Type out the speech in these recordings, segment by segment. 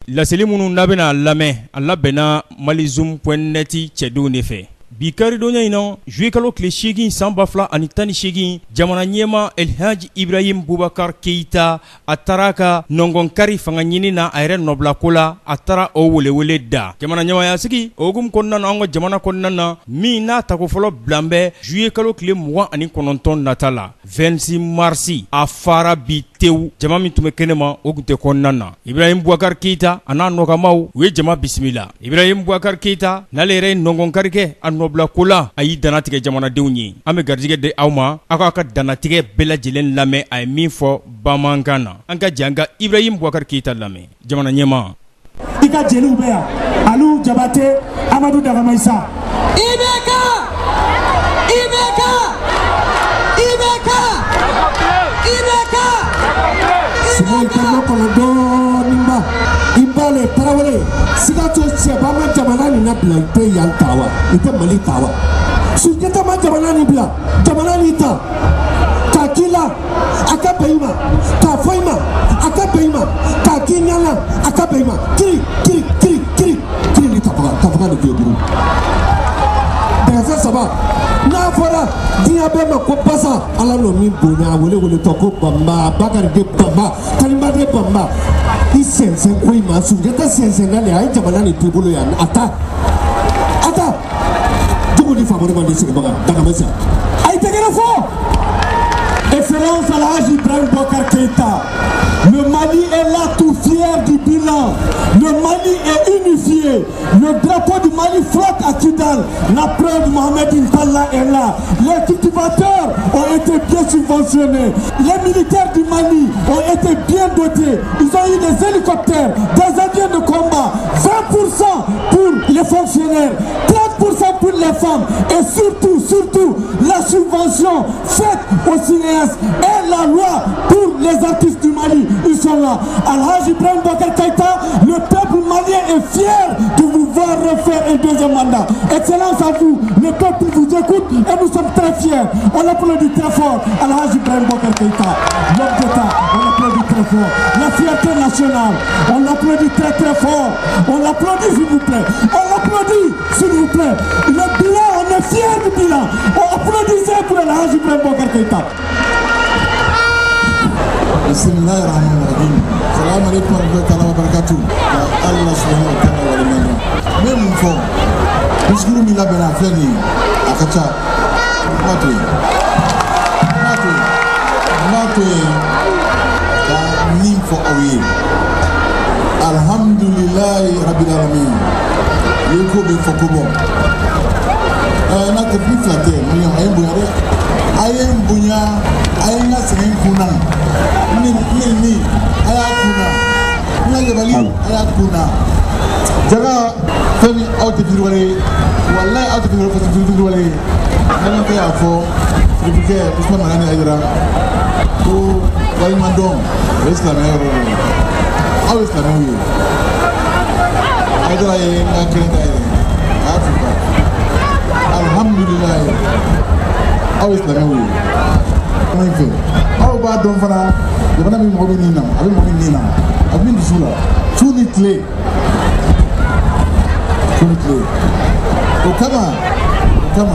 laseli minnu n'a bɛna lamɛn a labɛnna malizoom.net cɛdenw de fɛ. Bi karidonya in na juillet kalo tile 8 san 2018 jamana ɲɛma Elhaji Ibrahim Boubacar Keita a taara ka nɔngɔnkari fanga ɲini na a yɛrɛ nɔbilako la a taara o welewele da jamana ɲɛmayasigi o hukumu kɔnɔna na an ka jamana kɔnɔna na min n'a tako fɔlɔ bilan bɛ juillet kalo tile 29 nata la 26 marsi a fara bi tew jama min tun bɛ kɛnɛ ma o tun tɛ kɔnɔna na. Ibrahim Boubacar Keita a n'a nɔgɔmaw u ye jama bisimila. Ibrahim Boubacar Keita n'ale yɛrɛ ye nɔngɔnkari kɛ a nɔbilako la a y'i danatigɛ jamanadenw ye. An bɛ garijɛgɛ di aw ma aw k'a ka danatigɛ bɛɛ lajɛlen lamɛn a ye min fɔ bamanankan na. An ka jan ka Ibrahim Boubacar Keita lamɛn jamana ɲɛma. I ka jeliw bɛ yan Aliu Jabate Amadu Dagamaisa. Simon Kano Kolodonimba Ibale Tarawele Sigato Sebama Jamanani Nabla Ite Yantawa Ite Mali Tawa Sujeta Ma Jamanani Bla Jamanani Ita Kakila Akapeima Kafoima Akapeima Kakinyala Akapeima Kiri Tapaga de Bioburu Defense Saba n'a fɔra diɲɛ bɛɛ ma ko basa ala n'o min bonya wele tɔ ko Bamba Bakari de Bamba Kalimba de Bamba i sɛnsɛn ko in ma Sunjata sɛnsɛnna de a ye jamana nin to i bolo yan a ta cogo di Famori ma de sigibaga Dagamaisa a ye tɛgɛrɛ fɔ Excellence Alhaji Ibrahim Boubacar Keita. Le Mali est là tout fier du bilan. Le Mali est unifié. Le drapeau du Mali flotte à Kidal. La preuve Mohamed Intalla est là. Les cultivateurs ont été bien subventionnés. Les militaires du Mali ont été bien dotés. Ils ont eu des hélicoptères, des avions de combat. 20% pour les fonctionnaires, 30% pour les femmes. Et surtout, la subvention faite aux cinéastes et la loi pour les artistes du Mali. Ils sont là. Alhaji Ibrahim Boubacar Keita, le peuple malien est fier de vous voir refaire un deuxième mandat. Excellence à vous, le peuple vous écoute et nous sommes très fiers. On applaudit très fort Alhaji Ibrahim Boubacar Keita, l'homme d'État. On applaudit très fort. La fierté nationale, on l'applaudit très fort. On l'applaudit s'il vous plaît. On l'applaudit s'il vous plaît. Le bilan, on est fiers du bilan. On applaudissait pour Alhaji Ibrahim Boubacar Keita. Bismillahirrahmanirrahim. Assalamu alaikum warahmatullahi wabarakatuh. Allah subhanahu wa ta'ala wa limana. Même fond. Discours mi labena flani akacha. Matu. Ka nim fo awi. Alhamdulillah rabbil alamin. Yeko be fo ko bon. Na ko fi flaté, mi ay buya. Ayem bunya, ayena sen kunan. Ni ayakuna na jabali ayakuna jaga fami auto firwale wallahi auto firwale nan ko ya fo fiké Ousmane Malani Aïdara ko wal mandom islam ayro aw islam wi Aïdara ye na kenda ye Afrika alhamdulillah aw islam wi aw ba don fana jamana min mɔgɔ bɛ nin na a bɛ mɔgɔ min na a bɛ min dusu la su ni tile o kama fɛn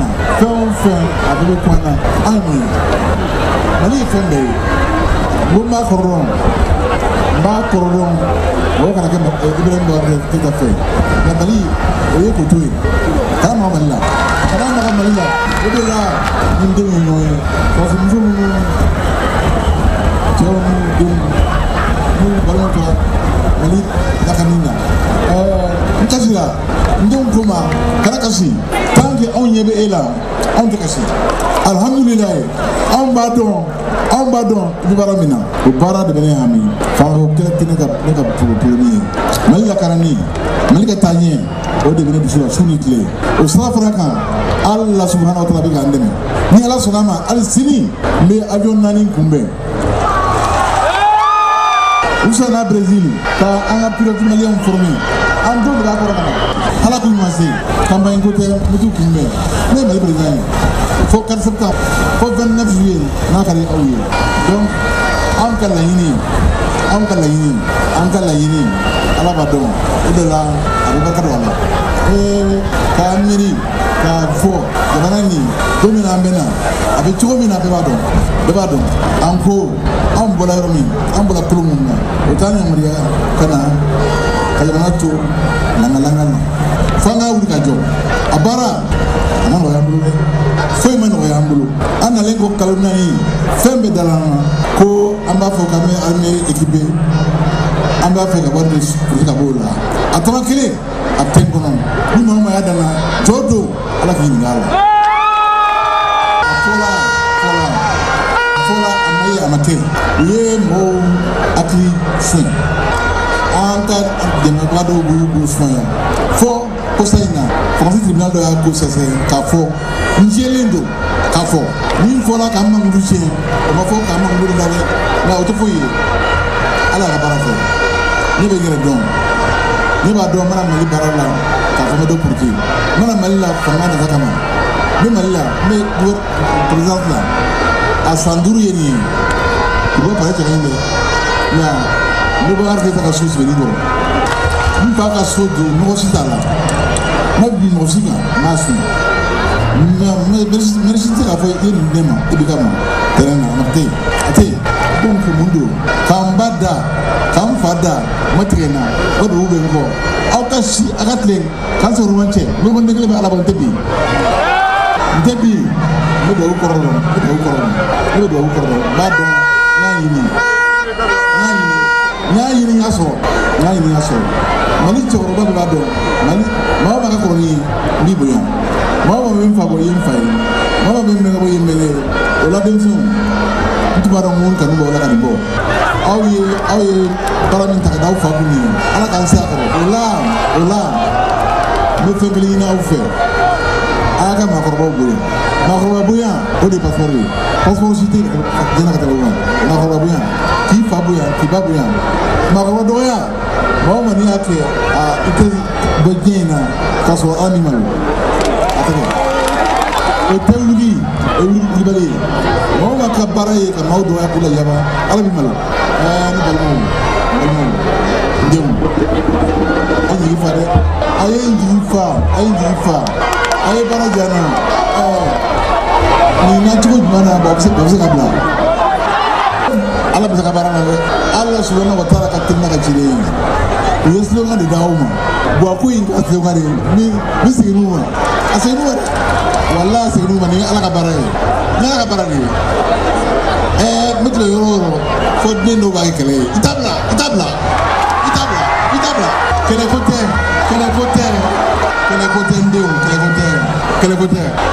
o fɛn a bɛ kɔn na an ye Mali ye fɛn bɛɛ ye n ko n b'a kɔrɔ dɔn mɔgɔ kana kɛ Ibrahim Boubacar Keita fɛ nka Mali o ye koto ye kana maga Mali la kana maga Mali la o de la nin denw ye ɲɔgɔn ye parce que muso minnu nous balance Mali lakanina ntasira ndon kuma karakasi tanke on yebe ela on takasi alhamdulillah on badon ni baramina o bara de bene hami fa o kete ne ka problemi Mali lakarani Mali ka tanye o de bene bisura sunitle o safara kan Allah subhanahu wa ta'ala bi gandeme ni Allah sunama al sini me avion nani kumbe Usana Brésil, ka an ka pilote malien formé. An do de d'accord kana. Ala ku mase, campagne côté mutu kumbe. Mais Mali président. Faut 4 septembre, faut 29 juillet na kali awiye. Donc an ka la yini. an ka laɲini ala b'a dɔn o de la Abubakar wala k'a miiri k'a fɔ jamana nin don min na an bɛ na a bɛ cogo min na bɛɛ b'a dɔn an ko an bɔra yɔrɔ min an bɔra kolo minnu na o t'an yamaruya ka na ka jamana to langa na fo an ka wuli ka jɔ a baara a ma nɔgɔya an bolo dɛ foyi ma nɔgɔya an bolo an nalen ko kalo naani fɛn bɛɛ dala an na ko an b'a fɔ k'an bɛ armée équipée an b'a fɛ ka wari de purke ka bɔ o la a tɔrɔ kelen a tɛ n kɔnɔ ni maa o maa y'a danna jɔ don ala k'i ɲininka a la a fɔla a ma ye a ma kɛ u ye mɔgɔw hakili sonya an ka dɛmɛbaga dɔw b'u sonya fɔ kosa in na faransi tribunal dɔ y'a ko sɛsɛ k'a fɔ n jɛlen don k'a fɔ min fɔra k'an mankutu tiɲɛ o ma fɔ k'an mankutu la dɛ nka o tɛ foyi ye ala ka baara kɛ ne bɛ yɛrɛ dɔn ne b'a dɔn n mana Mali baara la k'a fɔ n bɛ dɔ purke n mana Mali la fanga nata kama n bɛ Mali la n bɛ présidence la a san 5 ye nin ye u bɛ pare cɛ ka ɲi dɛ nka ne bɛ Ariketa ka so sɛbɛnni kɔrɔ n fa ka so don mɔgɔ si t'a la n'a bi mɔgɔ si kan n b'a sun mɛrisi tɛ k'a fɔ i ye nin den ma i bɛ ka ma terrain na a tɛ yen donc mun don k'an ba da k'an fa da ma tigɛ n na o de bɛ n kɔ aw ka si a ka tilen k'an sɔrɔ ɲɔgɔn cɛ n'o man den kelen bɛ ala bɔ n tɛ bin n tɛ bin n bɛ dugawu kɔrɔ dɔn n b'a dɔn n y'a ɲini n y'a sɔrɔ Mali cɛkɔrɔba de b'a dɔn maa o maa ka kɔrɔ ni ye n b'i bonya maa o maa bɛ n fa bɔ i ye n fa ye maa o maa bɛ n mɛn ka bɔ i ye n mɛn ye o la denmisɛnw n tun b'a dɔn ko n kanu b'aw la ka nin bɔ aw ye baara min ta ka d'aw fa kun ye ala k'an se a kɔrɔ o la n bɛ fɛn kelen ɲini aw fɛ a y'a ka maakɔrɔbaw bonya maakɔrɔba bonya o de ye passeport ye passeport si tɛ diɲɛ ka tɛmɛ o kan maakɔrɔba bonya k'i fa bonya k'i ba bonya maakɔrɔba dɔgɔya maa o maa n'i y'a kɛ i tɛ bɔ diɲɛ in na k'a sɔrɔ ala ni malo a tɛ kɛ o tɛ wuli o ye wulibali ye maa o maa ka baara ye ka maaw dɔgɔya k'u la yaba ala b'i malo ne balimaw n denw a jigi fa dɛ a ye n jigi fa a ye baara diya n na nin na cogo jumɛn na a bɛ se ka bila ala bɛ se ka baara la dɛ ala subahana wa taala ka tɛmɛ ka ci de ye u ye slogan de d'aw ma bon ko in ka slogan de ni segin n'u ma a segin n'u ma dɛ walahi a segin n'u ma ni ala ka baara ye ni ala ka baara de ye n bɛ tile yɔrɔ o yɔrɔ fo den dɔw b'a kɛ kɛlɛ ye i t'a bila kɛlɛko tɛ n denw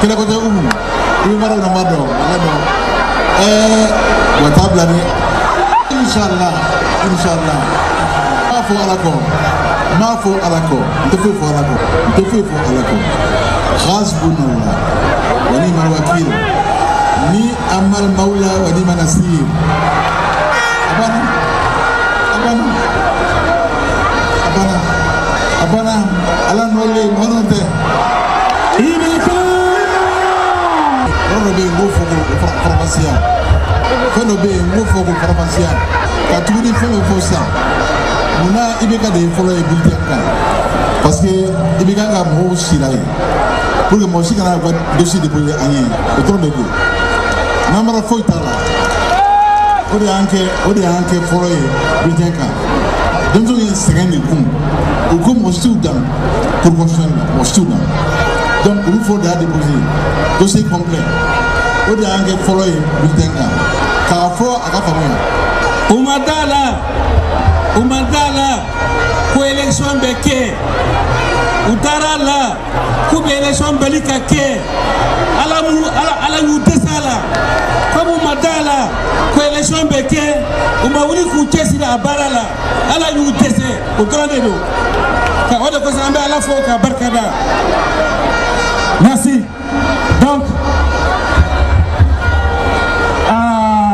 kɛlɛko tɛ umu i bɛ baara min na n b'a dɔn wa t'a bila dɛ inshallah n b'a fɔ ala kɔ n tɛ foyi fɔ ala kɔ hasbunallah wa ni'mal wakil ni amal mawla wa ni'man nasir abana ala nɔle mɔnɔ tɛ yɔrɔ dɔ bɛ yen n b'o fɔ ko faramasiya fɛn dɔ bɛ yen n b'o fɔ ko faramasiya ka tuguni fɛn bɛ fɔ sisan munna IBK de ye fɔlɔ ye bulletin kan parce que IBK ka mɔgɔw sira ye pour que mɔgɔ si kana ka dossier déposer an ye o dɔrɔn de don n'an mara foyi t'a la o de y'an kɛ fɔlɔ ye bulletin kan denmisɛnw ye sɛgɛn de kun u ko mɔgɔ si t'u dan proportionnel la mɔgɔ si t'u dan donc olu fɔlɔ de y'a déposer dossier complet o de y'an kɛ fɔlɔ ye bulletin kan k'a fɔ a ka faamuya u ma d'a la ko élection bɛ kɛ u taara la k'u bɛ élection bali ka kɛ ala y'u dɛsɛ a la comme u ma d'a la ko élection bɛ kɛ u ma wuli k'u cɛsiri a baara la ala y'u dɛsɛ o dɔrɔn de don o de kosɔn an bɛ ala fo k'a barikada. Merci. Donc,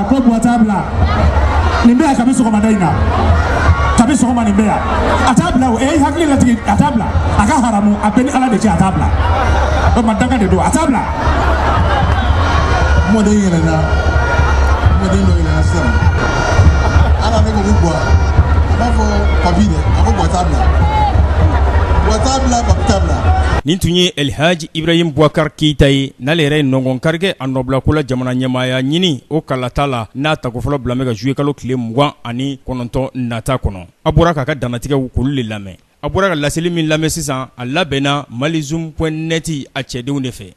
ko Boatabla, nin bɛ yan kabi sɔgɔmada in na, kabi sɔgɔma nin bɛ yan, a t'a bila o, hakili latigi a t'a bila, a ka haramu a bɛ ni ala de cɛ a t'a bila, o ma danga de don a t'a bila. Mɔden yɛlɛnna sisan, ala ne ko bɔ b'a fɔ papi dɛ a ko bɔtabila bɔtabila. Nin tun ye Elhaji Ibrahim Boubacar Keita ye n'ale yɛrɛ ye nɔngɔn karikɛ a nɔbilako la jamana ɲɛmaaya ɲini o kalata la n'a tako fɔlɔ bila bɛ ka juillet kalo tile 29 nata kɔnɔ. A bɔra k'a ka dannatigɛw k'olu de lamɛn. A bɔra ka laseli min lamɛn sisan a labɛnna malizoom.net a cɛdenw de fɛ.